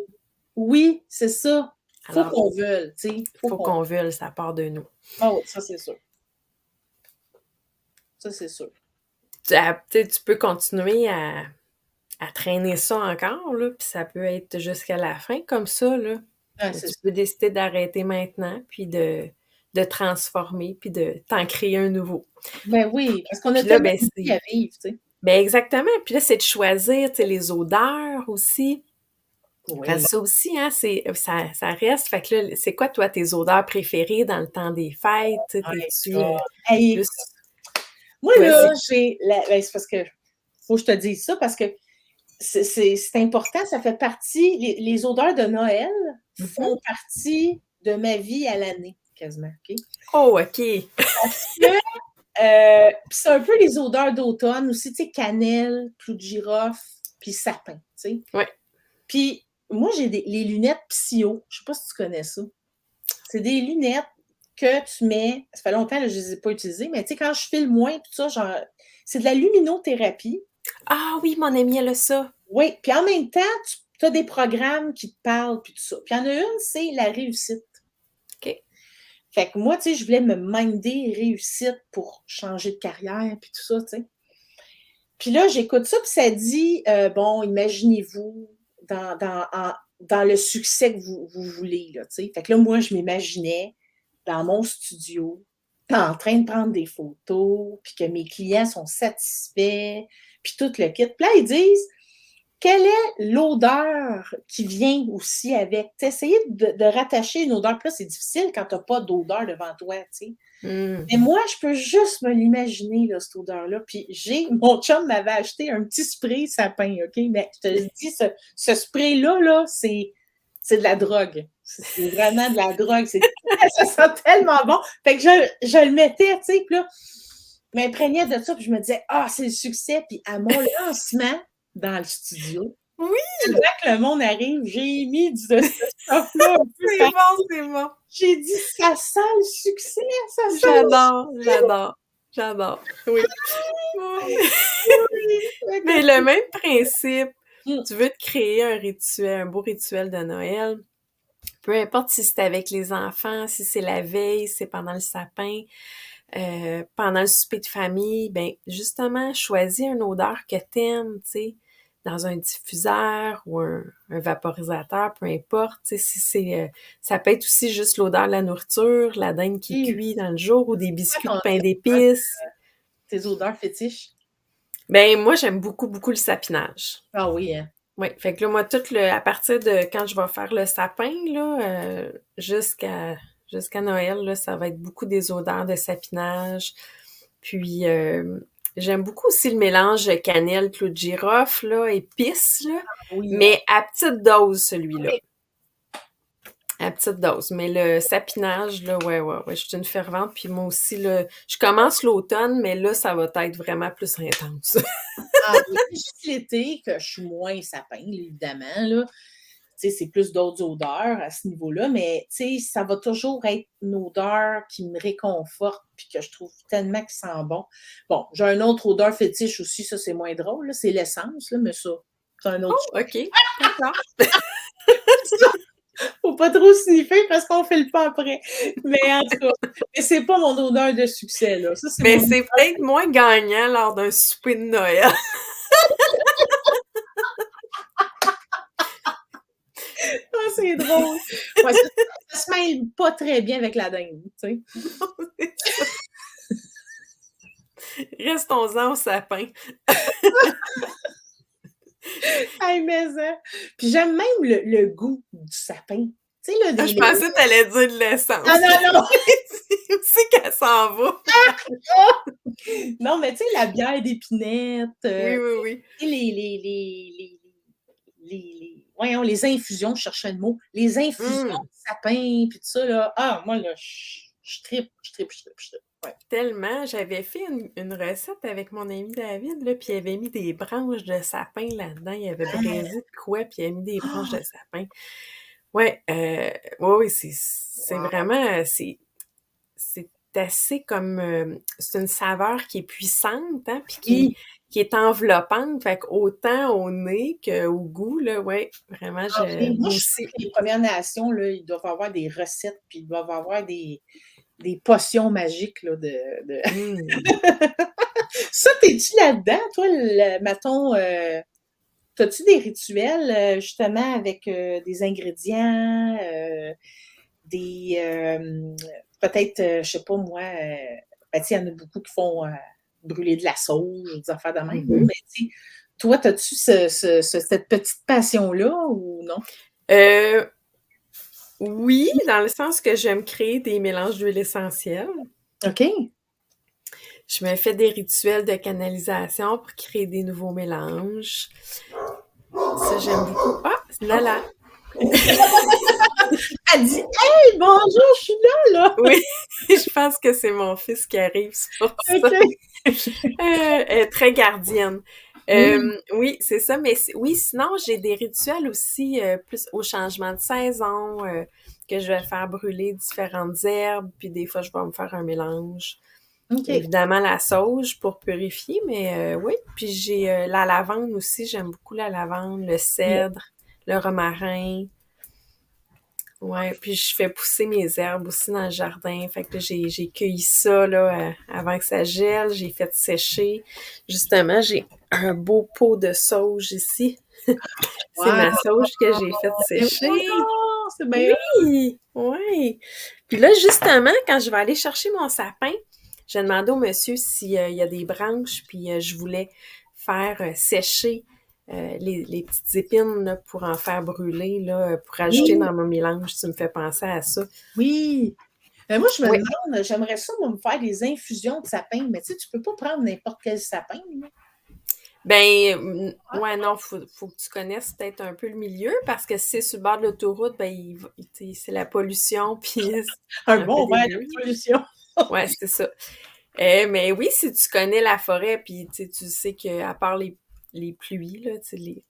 Oui, c'est ça. Faut Alors, qu'on veuille, tu sais. Faut faut qu'on. qu'on veuille, ça part de nous. Ah oui, ça c'est sûr. Ça c'est sûr. Tu peux continuer à traîner ça encore, là, puis ça peut être jusqu'à la fin comme ça, là. Ah, Mais c'est tu sûr. peux décider d'arrêter maintenant, puis de transformer, puis de t'en créer un nouveau. Ben oui, parce qu'on a Puis là, tellement ben de vie c'est à vivre, tu sais. ben exactement. Puis là, c'est de choisir, tu sais, les odeurs aussi. Parce Oui. que ça aussi, hein, ça reste. Fait que là, c'est quoi, toi, tes odeurs préférées dans le temps des fêtes? Tu sais, My t'es-tu God. Hey, plus... moi, là, Vas-y. ben, c'est parce que faut que je te dise ça, parce que c'est important, ça fait partie, les odeurs de Noël Mhm. font partie de ma vie à l'année, quasiment, OK? Oh, OK. Parce que, puis c'est un peu les odeurs d'automne aussi, tu sais, cannelle, clou de girofle, puis sapin, tu sais. Ouais. Puis moi, j'ai les lunettes Psyo, je sais pas si tu connais ça. C'est des lunettes que tu mets, ça fait longtemps que je les ai pas utilisées, mais tu sais, quand je file moins, tout ça, genre, c'est de la luminothérapie. Ah oui, mon ami, elle a ça. Oui, puis en même temps, tu as des programmes qui te parlent, puis tout ça. Puis il y en a une, c'est la réussite. OK. Fait que moi, tu sais, je voulais me minder réussite pour changer de carrière, puis tout ça, tu sais. Puis là, j'écoute ça, puis ça dit, bon, imaginez-vous dans le succès que vous voulez, là, tu sais. Fait que là, moi, je m'imaginais dans mon studio, en train de prendre des photos, puis que mes clients sont satisfaits, puis tout le kit. Puis là, ils disent, quelle est l'odeur qui vient aussi avec? Essayer de rattacher une odeur. Puis là, c'est difficile quand tu n'as pas d'odeur devant toi, tu sais. Hmm. Mais moi, je peux juste me l'imaginer, là, cette odeur-là. Puis mon chum m'avait acheté un petit spray sapin, OK? Mais je te le dis, ce spray-là, là, c'est de la drogue. C'est vraiment de la drogue. Ça sent tellement bon. Fait que je le mettais, tu sais, puis là, je m'imprégnais de ça, puis je me disais, ah, c'est le succès. Puis à mon lancement dans le studio, Oui, avant que le monde arrive, j'ai mis de ce stuff-là un peu c'est partout. bon, c'est bon. J'ai dit, ça sent le succès, ça sent le J'adore, succès. j'adore, j'adore. Oui. Oui. Oui. Mais le même principe, Mm. tu veux te créer un rituel, un beau rituel de Noël, peu importe si c'est avec les enfants, si c'est la veille, si c'est pendant le sapin, pendant le souper de famille, ben justement, choisis une odeur que t'aimes, tu sais, dans un diffuseur ou un vaporisateur, peu importe, tu sais, si c'est, ça peut être aussi juste l'odeur de la nourriture, la dinde qui Oui. cuit dans le jour ou des C'est biscuits quoi de pain odeur, d'épices. tes odeurs fétiches? Ben moi, j'aime beaucoup, beaucoup le sapinage. Ah oui, hein? Oui, fait que là, moi, à partir de quand je vais faire le sapin, là, jusqu'à Noël, là, ça va être beaucoup des odeurs de sapinage. Puis, j'aime beaucoup aussi le mélange cannelle, clou de girofle, là, épices, là, Oui, hein? mais à petite dose, celui-là. Oui. À petite dose. Mais le sapinage, là, ouais, je suis une fervente. Puis moi aussi, là, je commence l'automne, mais là, ça va être vraiment plus intense. Ah oui, c'est juste l'été que je suis moins sapin, là, évidemment, là. Tu sais, c'est plus d'autres odeurs à ce niveau-là, mais tu sais, ça va toujours être une odeur qui me réconforte puis que je trouve tellement qu'il sent bon. Bon, j'ai une autre odeur fétiche aussi, ça, c'est moins drôle, là, c'est l'essence, là, mais ça, c'est un autre Oh, OK, d'accord. faut pas trop sniffer parce qu'on fait le pas après. Mais en tout cas, mais c'est pas mon odeur de succès, là. Ça, c'est Mais mon c'est peut-être moins gagnant lors d'un souper de Noël. ah, c'est drôle. Ouais, ça se mêle pas très bien avec la dinde, tu sais. Restons-en au sapin. Hey, mais ça. Puis j'aime même le goût du sapin. Tu sais, là, Ah, je pensais que t'allais dire de l'essence. Ah non, non! C'est aussi qu'elle s'en va. Non, mais tu sais, la bière d'épinette, Oui, oui, oui. tu sais, les voyons, les infusions, je cherchais le mot, les infusions Mmh, de sapin, puis tout ça, là. Ah, moi, là, je trippe, je trippe, je trippe, je trippe. Ouais. tellement. J'avais fait une recette avec mon ami David, là, puis il avait mis des branches de sapin là-dedans. Il avait braisé de quoi, puis il a mis des branches Ah, de sapin. Ouais, ouais, oui, c'est wow. vraiment, c'est assez comme, c'est une saveur qui est puissante, hein, puis Oui. qui est enveloppante, fait qu'autant au nez qu'au goût, là, ouais, vraiment, Ah, oui. Moi, moi je sais aussi. que les Premières Nations, là, ils doivent avoir des recettes, puis ils doivent avoir des potions magiques, là, de... Mmh. Ça, t'es-tu là-dedans, toi, mettons, t'as-tu des rituels, justement, avec des ingrédients, des, peut-être, je sais pas moi, ben, tu sais, il y en a beaucoup qui font brûler de la sauge, des affaires de même, là, Mmh. mais tu sais, toi, t'as-tu cette petite passion-là ou non? Heu, oui, dans le sens que j'aime créer des mélanges d'huiles essentielles. OK. Je me fais des rituels de canalisation pour créer des nouveaux mélanges. Ça, j'aime beaucoup. Ah, c'est Ah, Nala. elle dit: «Hey, bonjour, je suis là, là!» Oui, je pense que c'est mon fils qui arrive, c'est pour ça. OK. Elle est très gardienne. Oui, Oui, c'est ça, mais oui, sinon, j'ai des rituels aussi, plus au changement de saison, que je vais faire brûler différentes herbes, puis des fois, je vais me faire un mélange. OK. Évidemment, la sauge pour purifier, mais oui. Puis j'ai la lavande aussi, j'aime beaucoup la lavande, le Oui. cèdre, le romarin. Ouais, puis je fais pousser mes herbes aussi dans le jardin. Fait que là, j'ai cueilli ça là, avant que ça gèle. J'ai fait sécher. Justement, j'ai un beau pot de sauge ici. C'est Wow! ma sauge que j'ai fait Ben sécher. voyons! C'est bien Oui, oui. Puis là, justement, quand je vais aller chercher mon sapin, j'ai demandé au monsieur s'il y a des branches, puis je voulais faire sécher les petites épines là, pour en faire brûler, là, pour ajouter oui, dans mon mélange. Tu me fais penser à ça. oui. Moi, je me Oui. demande, j'aimerais ça, moi, me faire des infusions de sapin, mais tu sais, tu peux pas prendre n'importe quel sapin, là. Ben, Ah, ouais, non, faut que tu connaisses peut-être un peu le milieu, parce que si c'est sur le bord de l'autoroute, ben, tu sais, c'est la pollution, puis un c'est un peu bon verre de dégueu. pollution. Ouais, c'est ça. Mais oui, si tu connais la forêt, puis tu sais qu'à part les pluies, là, tu sais,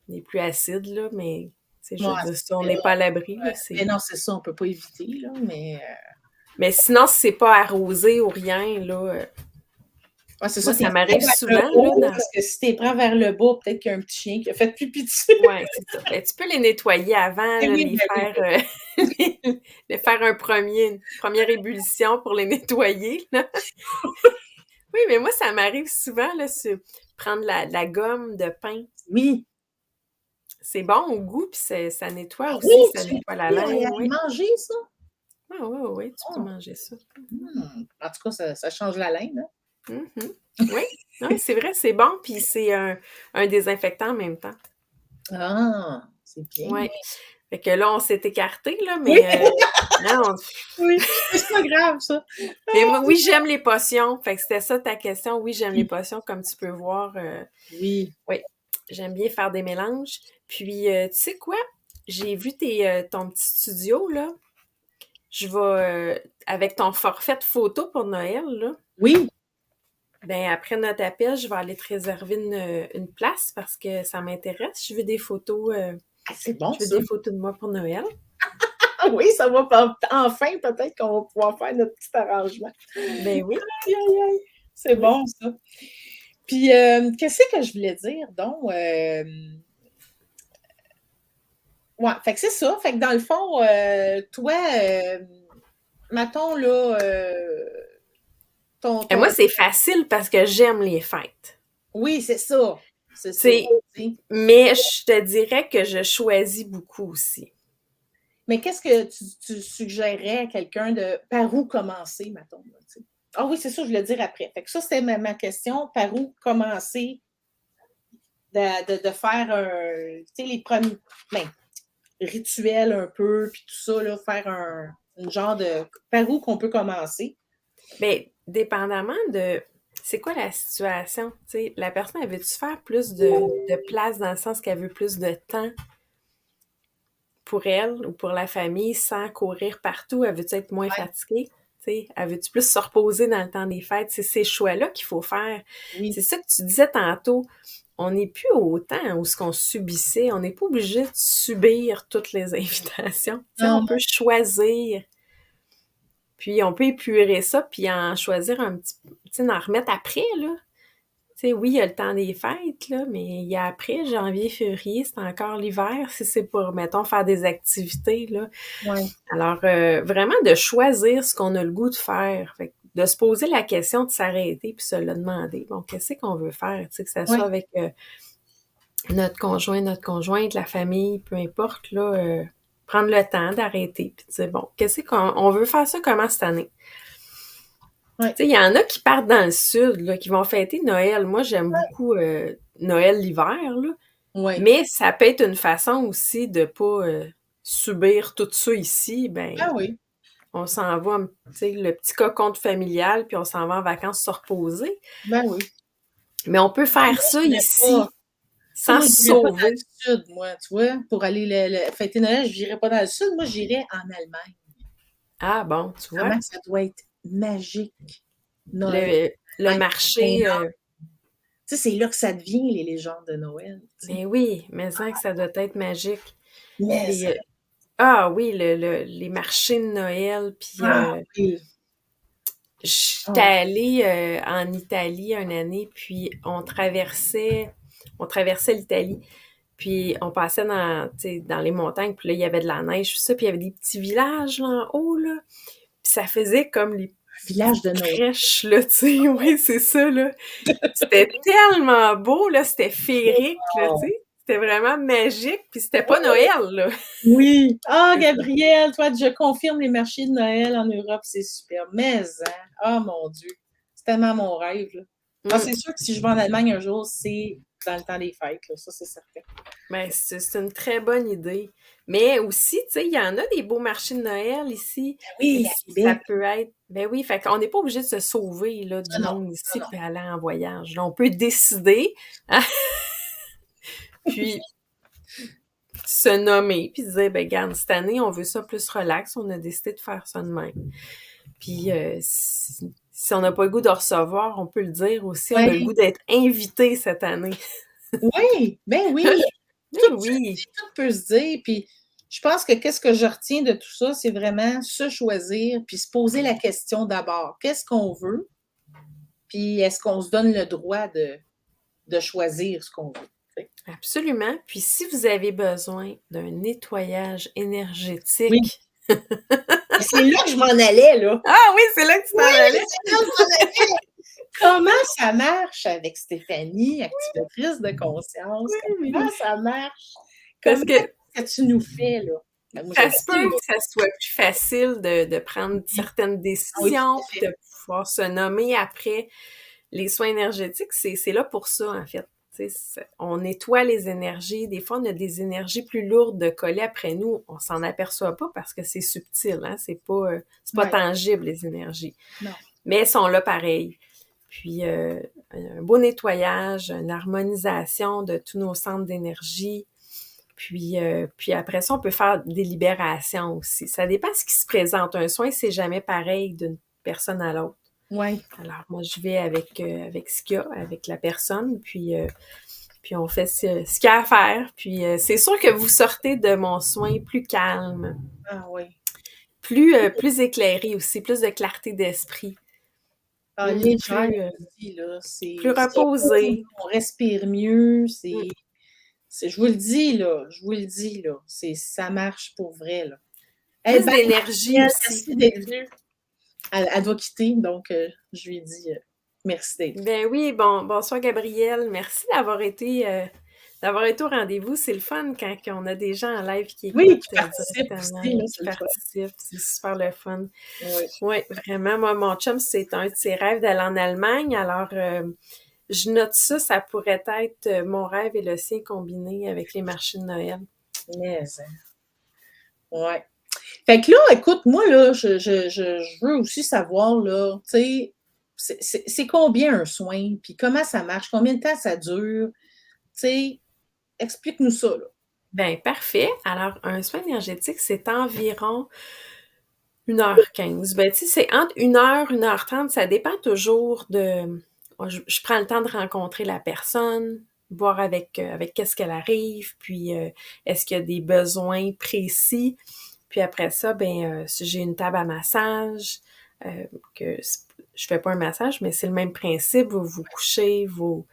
les pluies acides, là, mais tu sais, je Ouais, veux dire, c'est si on ça. n'est pas à l'abri, là, Mais c'est... non, c'est ça, on peut pas éviter, là, mais Mais sinon, si c'est pas arrosé ou rien, là, ouais, c'est moi, ça, t'es ça prêt m'arrive vers le souvent, là, haut, dans... parce que si t'es prêt vers le bas, peut-être qu'il y a un petit chien qui a fait pipi dessus. Ouais, c'est ça. Ben, tu peux les nettoyer avant, Eh là, oui, les ben oui, faire, ben les faire une première ébullition pour les nettoyer, là. Oui, mais moi, ça m'arrive souvent, là, prendre la gomme de pain. oui. C'est bon au goût, puis ça nettoie Ah oui, aussi, ça tu nettoie la peux laine, y oui. manger ça? Ah oui, oui, oui, tu peux Ah, manger ça. en tout cas, ça change la laine, hein? Mhm. Oui, oui, c'est vrai, c'est bon, puis c'est un désinfectant en même temps. Ah, c'est bien. Oui. Fait que là, on s'est écarté, là, Oui, mais non, oui, mais c'est pas grave ça. mais Ah, moi, oui, j'aime les potions. Fait que c'était ça ta question. Oui, j'aime les oui, potions, comme tu peux voir. oui, Oui, j'aime bien faire des mélanges. Puis, tu sais quoi? J'ai vu ton petit studio, là. Je vais, avec ton forfait de photos pour Noël, là. oui. Ben, après notre appel, je vais aller te réserver une place parce que ça m'intéresse. Ah, c'est bon Je veux ça. des photos de moi pour Noël. Ah oui, ça va pas enfin peut-être qu'on va pouvoir faire notre petit arrangement. Ben oui. Aïe, aïe, aïe. C'est Oui. bon ça. Puis qu'est-ce que je voulais dire donc? Ouais, fait que c'est ça. Fait que dans le fond, toi, mettons là, ton, Et moi, ton. c'est facile parce que j'aime les fêtes. Oui, c'est ça. C'est Tu ça. sais, Tu sais. mais je te dirais que je choisis beaucoup aussi. Mais qu'est-ce que tu suggérerais à quelqu'un de par où commencer, mettons, là, tu sais? Ah oui, c'est ça, je voulais dire après. Fait que ça, c'était ma question. Par où commencer de faire un, tu sais, les premiers ben, rituels un peu, puis tout ça, là, faire une genre de. Par où qu'on peut commencer? Mais dépendamment de c'est quoi la situation, tu sais, la personne, elle veut-tu faire plus de place dans le sens qu'elle veut plus de temps? pour elle ou pour la famille sans courir partout? Elle veut-tu être moins Ouais, fatiguée? T'sais, elle veut-tu plus se reposer dans le temps des fêtes? C'est ces choix-là qu'il faut faire. oui. C'est ça que tu disais tantôt. On n'est plus au temps où ce qu'on subissait. On n'est pas obligé de subir toutes les invitations. T'sais, on Non, peut choisir. Puis on peut épurer ça, puis en choisir un petit peu, tu sais, en remettre après, là. Tu sais, oui, il y a le temps des fêtes, là, mais il y a après, janvier, février, c'est encore l'hiver, si c'est pour, mettons, faire des activités, là. ouais. Alors, vraiment de choisir ce qu'on a le goût de faire. Fait que de se poser la question de s'arrêter puis se le demander. Bon, qu'est-ce qu'on veut faire? Tu sais, que ça soit Ouais. avec notre conjoint, notre conjointe, la famille, peu importe, là, prendre le temps d'arrêter puis de dire, bon, qu'est-ce qu'on veut faire ça comment cette année? Ouais. Tu sais, il y en a qui partent dans le sud, là, qui vont fêter Noël. Moi, j'aime beaucoup Noël l'hiver, là. Ouais. Mais ça peut être une façon aussi de pas subir tout ça ici. Ben, Ah oui. on s'en va, tu sais, le petit cocon familial, puis on s'en va en vacances se reposer. Ben oui. Mais on peut Ah, faire moi, ça j'irais pas. ici, Ça, sans moi, se j'irais pas dans le sauver. sud, moi, tu vois, pour aller fêter Noël, j'irais pas dans le sud, moi, j'irais en Allemagne. Ah bon, tu vois, Comment ça doit être magique, Noël le en Allemagne. marché, Tu sais, c'est là que ça devient les légendes de Noël, tu sais. ben oui, mais ça que ça doit être magique. Mais Les, ah oui, les marchés de Noël, puis ah oui, j'étais ah allée en Italie une année, puis on traversait l'Italie, puis on passait dans, tu sais, dans les montagnes, puis là, il y avait de la neige, tout ça, puis il y avait des petits villages là, en haut, là, puis ça faisait comme les village de Noël. crèches, là, tu sais, oui, c'est ça, là. C'était tellement beau, là, c'était féerique, là, tu Oh, sais. C'était vraiment magique, puis c'était pas Noël, là. oui. Ah, C'est ça. Gabrielle, toi, je confirme les marchés de Noël en Europe, c'est super. Mais, hein, ah mon Dieu, c'est tellement mon rêve, là. Ah, Mm. c'est sûr que si je vais en Allemagne un jour, c'est dans le temps des fêtes, là. Ça, c'est certain. Ben, c'est une très bonne idée. Mais aussi, tu sais, il y en a des beaux marchés de Noël ici. Oui, à Ça Québec. peut être. Ben oui, fait qu'on n'est pas obligé de se sauver là, du Non, non, monde non, ici non. puis aller en voyage. Là, on peut décider, hein, puis se nommer, puis se dire, ben regarde, cette année, on veut ça plus relax, on a décidé de faire ça de même. Puis si on n'a pas le goût de recevoir, on peut le dire aussi, on a le Oui, goût d'être invité cette année. oui, ben oui. Tout Ben se oui, dit, tout peut se dire. Puis je pense que qu'est-ce que je retiens de tout ça, c'est vraiment se choisir, puis se poser la question d'abord. Qu'est-ce qu'on veut? Puis est-ce qu'on se donne le droit de choisir ce qu'on veut? absolument. Puis si vous avez besoin d'un nettoyage Oui, énergétique, et c'est là que je m'en allais, là. ah oui, c'est là que tu t'en Oui, allais. c'est là que je m'en allais. Comment ça marche avec Stéphanie, activatrice de conscience? Comment Oui. ça marche? Parce Comment que que tu nous fais, là? Ben, moi, je ça le se sais, peut là. que ça soit plus facile de prendre Oui, certaines ah oui, tout décisions, à puis fait. de pouvoir se nommer après. Les soins énergétiques, c'est là pour ça, en fait. On nettoie les énergies. Des fois, on a des énergies plus lourdes de coller après nous. On s'en aperçoit pas parce que c'est subtil, hein? C'est pas Ouais, tangible, les énergies. non. Mais elles sont là pareil. Puis, un beau nettoyage, une harmonisation de tous nos centres d'énergie. Puis après ça, on peut faire des libérations aussi. Ça dépend de ce qui se présente. Un soin, c'est jamais pareil d'une personne à l'autre. Ouais. Alors, moi, je vais avec ce qu'il y a, avec la personne, puis on fait ce qu'il y a à faire. Puis c'est sûr que vous sortez de mon soin plus calme, Ah oui. plus éclairé aussi, plus de clarté d'esprit, Ah, légère plus, aussi, là. plus C'est beau, reposé. on respire mieux. Mm. Je vous le dis, là. Je vous le dis, là. Ça marche pour vrai, là. Eh Plus ben, d'énergie Gabrielle, aussi. merci d'être venue. Elle doit quitter, donc je lui dis merci d'être venue. Ben oui, bon, bonsoir Gabrielle. Merci d'avoir été au rendez-vous. C'est le fun quand on a des gens en live qui Oui, écoutent qui participe directement, aussi, là, qui c'est le fun. participent. C'est super le fun. Oui. Oui, vraiment. Moi, mon chum, c'est un de ses rêves d'aller en Allemagne. Alors, je note ça. Ça pourrait être mon rêve et le sien combinés avec les marchés de Noël. Mais, ouais. Fait que là, écoute, moi, là, je veux aussi savoir, là, tu sais, c'est combien un soin, puis comment ça marche, combien de temps ça dure, tu sais, explique-nous ça, là. Ben, parfait. Alors, un soin énergétique, c'est environ 1h15. Ben, tu sais, c'est entre 1h, 1h30, ça dépend toujours de... Moi, je prends le temps de rencontrer la personne, voir avec qu'est-ce qu'elle arrive, puis est-ce qu'il y a des besoins précis. Puis après ça, ben, si j'ai une table à massage, euh, que je fais pas un massage, mais c'est le même principe. Vous vous couchez, vous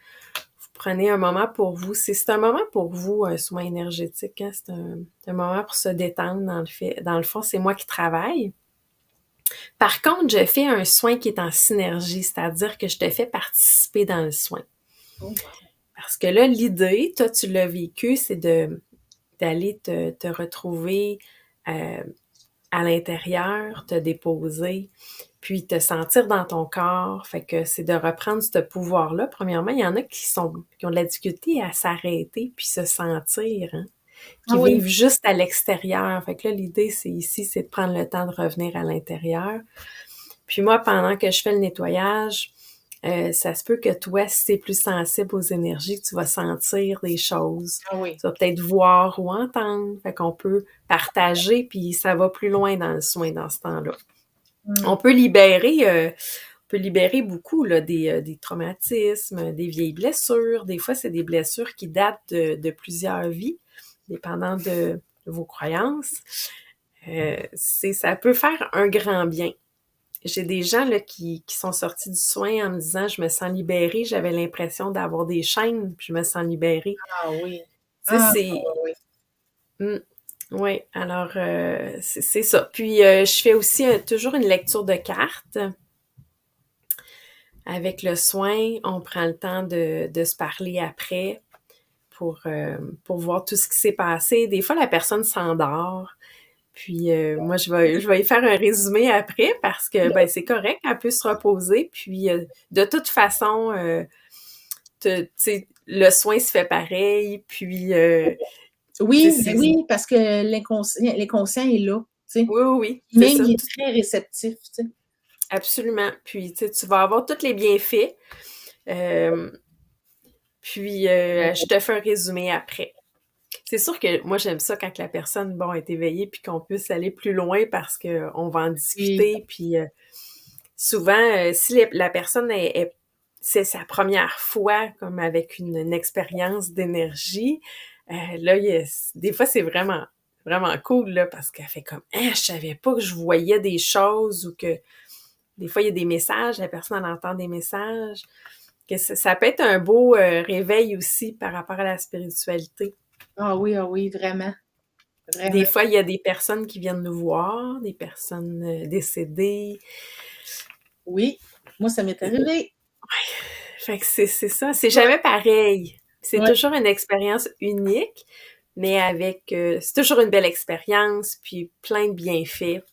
prenez un moment pour vous. C'est un moment pour vous, un soin énergétique, hein? C'est un moment pour se détendre dans le fait. Dans le fond, c'est moi qui travaille. Par contre, je fais un soin qui est en synergie, c'est-à-dire que je te fais participer dans le soin. Oh, Parce que là, l'idée, toi, tu l'as vécu, c'est d'aller te retrouver euh, à l'intérieur, te déposer, puis te sentir dans ton corps. Fait que c'est de reprendre ce pouvoir-là. Premièrement, il y en a qui ont de la difficulté à s'arrêter puis se sentir, hein, ah qui oui, vivent juste à l'extérieur. Fait que là, l'idée, c'est de prendre le temps de revenir à l'intérieur. Puis moi, pendant que je fais le nettoyage, ça se peut que toi, si t'es plus sensible aux énergies, tu vas sentir des choses. ah oui. Tu vas peut-être voir ou entendre. Fait qu'on peut partager, puis ça va plus loin dans le soin dans ce temps-là. Mm. On peut libérer beaucoup là, des traumatismes, des vieilles blessures. Des fois, c'est des blessures qui datent de plusieurs vies, dépendant de vos croyances. Ça peut faire un grand bien. J'ai des gens là, qui sont sortis du soin en me disant je me sens libérée, j'avais l'impression d'avoir des chaînes, puis je me sens libérée. Ah oui. Tu sais, Ah c'est. oui. Oui, alors c'est ça. Puis je fais aussi toujours une lecture de cartes. Avec le soin, on prend le temps de se parler après pour voir tout ce qui s'est passé. Des fois, la personne s'endort. Puis moi, je vais y faire un résumé après parce que ben c'est correct, elle peut se reposer. Puis de toute façon, tu sais, le soin se fait pareil. Puis tu sais, Oui, ben oui, parce que l'inconscient est là, tu sais. oui, oui, oui, c'est Même, ça, il est très réceptif, tu sais. absolument. Puis tu sais, tu vas avoir tous les bienfaits. Euh, puis je te fais un résumé après. C'est sûr que moi, j'aime ça quand la personne, bon, est éveillée puis qu'on puisse aller plus loin parce qu'on va en Oui, discuter. Puis souvent, si la personne c'est sa première fois comme avec une expérience d'énergie, là, des fois, c'est vraiment, vraiment cool, là, parce qu'elle fait comme, ah, je savais pas que je voyais des choses ou que des fois, il y a des messages, la personne elle entend des messages. Que ça peut être un beau réveil aussi par rapport à la spiritualité. ah oui, vraiment, Des vraiment. fois, il y a des personnes qui viennent nous voir, des personnes décédées. Oui, moi, ça m'est arrivé. Fait que c'est ça, c'est Ouais, jamais pareil. C'est ouais, toujours une expérience unique, mais c'est toujours une belle expérience, puis plein de bienfaits.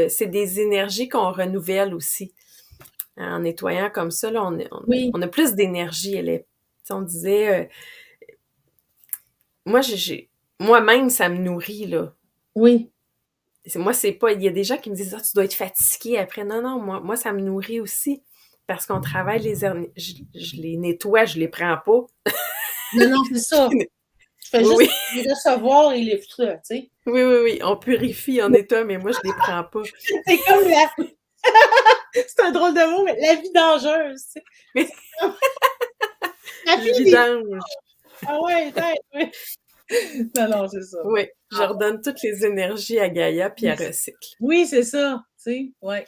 C'est des énergies qu'on renouvelle aussi. En nettoyant comme ça, là, oui, on a plus d'énergie. On disait, moi, moi-même, ça me nourrit, là. oui, Moi, c'est pas. Il y a des gens qui me disent ah, tu dois être fatigué après. Non, non, moi, ça me nourrit aussi. Parce qu'on travaille je les nettoie, je les prends pas. non, non, c'est ça. Je fais Oui, juste oui, les recevoir et les ça, tu sais. oui, oui, oui. On purifie, on nettoie, mais moi, je les prends pas. C'est comme c'est un drôle de mot, mais la vidangeuse, tu sais. Mais C'est comme la je fille des vidange. ah ouais, ouais. Non, non, c'est ça. Oui. Je Ah, redonne toutes les énergies à Gaïa puis oui, elle recycle. oui, c'est ça, tu sais, ouais,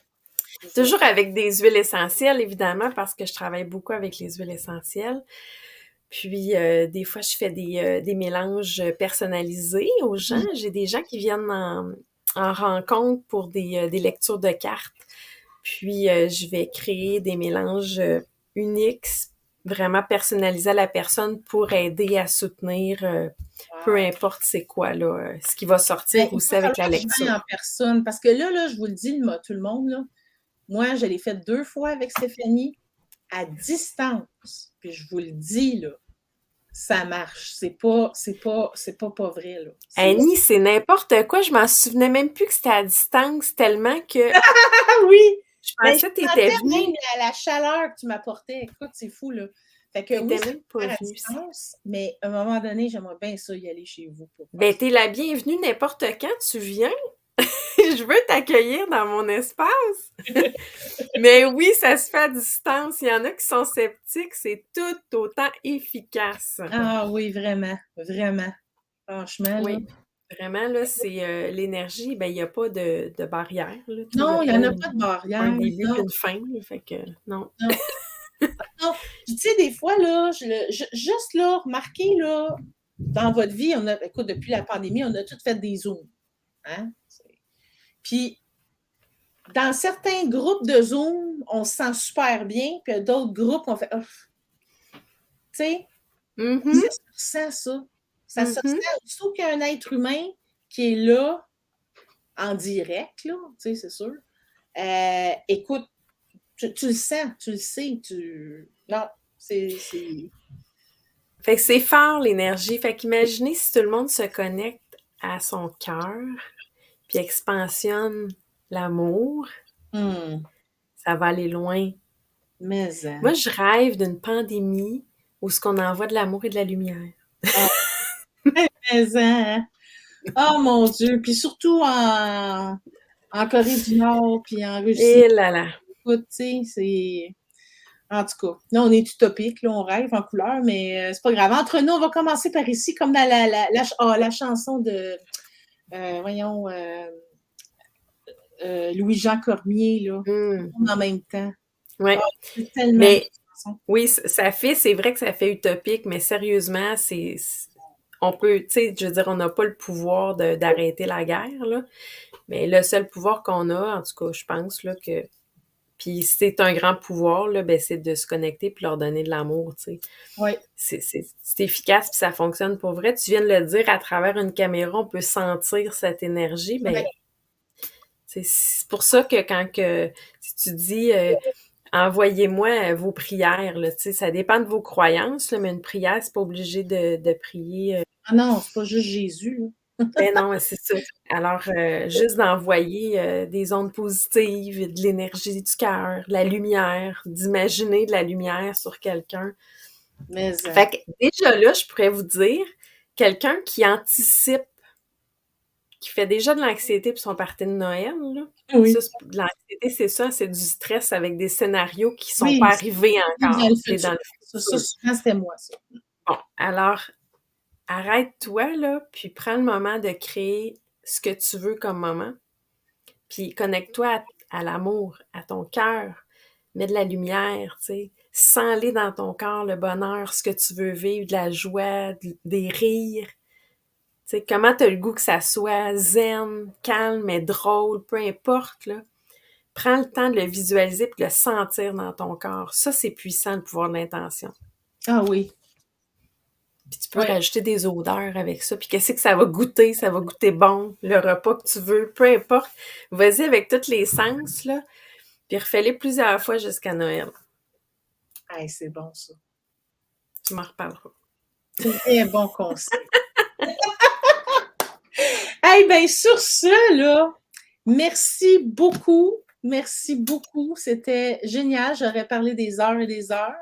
c'est ça. Toujours avec des huiles essentielles, évidemment, parce que je travaille beaucoup avec les huiles essentielles. Puis, des fois, je fais des mélanges personnalisés aux gens. Mmh. J'ai des gens qui viennent en rencontre pour des lectures de cartes. Puis, je vais créer des mélanges uniques, vraiment personnalisés à la personne pour aider à soutenir, peu Wow. importe c'est quoi, là, ce qui va Ben, sortir il aussi va falloir avec la que je lecture. vienne en personne parce que là, je vous le dis, tout le monde, là, moi, je l'ai fait 2 fois avec Stéphanie à distance. Puis je vous le dis, là, ça marche. C'est pas vrai, là. C'est Annie, c'est n'importe quoi. Je m'en souvenais même plus que c'était à distance tellement que ah oui! je Ben, je pensais que tu étais sentais même venue. la chaleur que tu m'apportais. Écoute, c'est fou, là. Fait que oui, T'étais ça même peut pas faire à venue. distance, mais à un moment donné, j'aimerais bien ça y aller chez vous pour faire Ben, ça. t'es la bienvenue n'importe quand tu viens. Je veux t'accueillir dans mon espace. Mais oui, ça se fait à distance. Il y en a qui sont sceptiques. C'est tout autant efficace. Ah oui, vraiment, vraiment. Franchement, là. Oui, vraiment, là, c'est l'énergie. Ben, il n'y a pas de barrière, là. Tu sais, il n'y a Non, il n'y pas en a pas de un barrière. début Non, puis une fin, là. Fait que, non. non, non. Puis tu sais, des fois, là, juste là, remarquez, là, dans votre vie, écoute, depuis la pandémie, on a tous fait des Zooms. Hein? Puis, dans certains groupes de Zoom, on se sent super bien, puis d'autres groupes, on fait, tu sais, Mhm, ça se ressent, ça. Ça se mhm. ressent. Surtout qu'il y a un être humain qui est là, en direct, là, tu sais, c'est sûr. Écoute, tu le sens, tu le sais, Non, c'est... Fait que c'est fort, l'énergie. Fait qu'imaginez si tout le monde se connecte à son cœur, puis expansionne l'amour, Hmm, ça va aller loin. mais... Moi, je rêve d'une pandémie où ce qu'on envoie de l'amour et de la lumière. ah, mais... Oh mon Dieu! Puis surtout en Corée du Nord, puis en Russie. Et là là. Écoute, tu sais, c'est... En tout cas, là, on est utopique, là, on rêve en couleur, mais c'est pas grave. Entre nous, on va commencer par ici, comme dans la chanson de, voyons, Louis-Jean Cormier, là, Hmm. en même temps. Ah, Ouais. c'est tellement une Mais chanson. oui, c'est vrai que ça fait utopique, mais sérieusement, on peut, tu sais, je veux dire, on n'a pas le pouvoir d'arrêter la guerre, là. Mais le seul pouvoir qu'on a, en tout cas, je pense, là, puis c'est un grand pouvoir, là, ben, c'est de se connecter puis leur donner de l'amour, tu sais. Oui. C'est efficace puis ça fonctionne pour vrai. Tu viens de le dire, à travers une caméra, on peut sentir cette énergie. Ben, Ouais. c'est pour ça que si tu dis, envoyez-moi vos prières, là, tu sais, ça dépend de vos croyances, là, mais une prière, c'est pas obligé de prier. Ah non, c'est pas juste Jésus, là. Ben non, c'est ça. Alors, juste d'envoyer des ondes positives, de l'énergie du cœur, de la lumière, d'imaginer de la lumière sur quelqu'un. Mais, Fait que déjà là, je pourrais vous dire, quelqu'un qui anticipe, qui fait déjà de l'anxiété pour son party de Noël, là. Ça, oui. de l'anxiété, c'est ça, c'est du stress avec des scénarios qui sont Oui, pas c'est arrivés dans le encore. C'est futur. dans le Ça, futur. souvent, c'était moi, ça. Bon, alors, arrête-toi, là, puis prends le moment de créer ce que tu veux comme moment, puis connecte-toi à l'amour, à ton cœur, mets de la lumière, tu sais, sens-les dans ton corps, le bonheur, ce que tu veux vivre, de la joie, des rires. Tu sais, comment t'as le goût que ça soit zen, calme et drôle, peu importe, là. Prends le temps de le visualiser puis de le sentir dans ton corps. Ça, c'est puissant, le pouvoir de l'intention. Ah oui. Puis tu peux Oui. rajouter des odeurs avec ça. Puis qu'est-ce que ça va goûter? Ça va goûter bon, le repas que tu veux, peu importe. Vas-y avec tous les sens, là. Puis refais-les plusieurs fois jusqu'à Noël. Hey, c'est bon, ça. Tu m'en reparleras. Très bon conseil. Eh bien, sur ce, là, merci beaucoup. Merci beaucoup. C'était génial. J'aurais parlé des heures et des heures.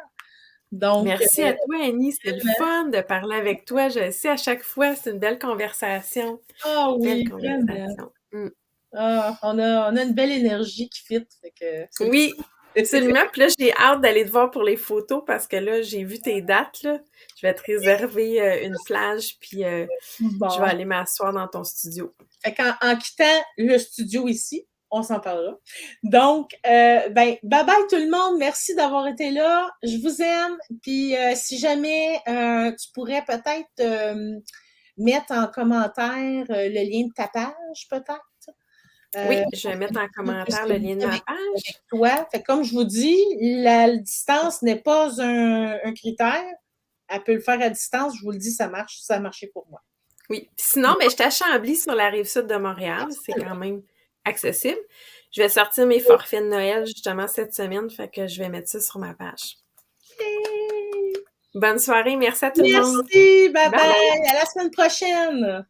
Donc, Merci à toi, Annie. C'est le fun de parler avec toi. Je le sais, à chaque fois, c'est une belle conversation. ah Belle oui, vraiment. conversation. Mm. Ah, on a une belle énergie qui fit. Fait que c'est le Oui, absolument. Puis là, j'ai hâte d'aller te voir pour les photos parce que là, j'ai vu tes dates, là. Je vais te réserver une plage, puis je vais bon. aller m'asseoir dans ton studio. Fait en quittant le studio ici, on s'en parlera. Donc, ben, bye bye tout le monde. Merci d'avoir été là. Je vous aime. Puis, si jamais tu pourrais peut-être mettre en commentaire le lien de ta page, peut-être. Oui, je vais Pour que mettre en les gens puissent commentaire le lien de communiquer ma avec page. toi. Fait comme je vous dis, la distance n'est pas un critère. Elle peut le faire à distance. Je vous le dis, ça marche. Ça a marché pour moi. Oui. Sinon, ben, je suis à Chambly sur la rive sud de Montréal. C'est quand même accessible. Je vais sortir mes forfaits de Noël justement cette semaine, fait que je vais mettre ça sur ma page. Yay! Bonne soirée, merci à tout le monde. Merci, bye Bye! bye, à la semaine prochaine.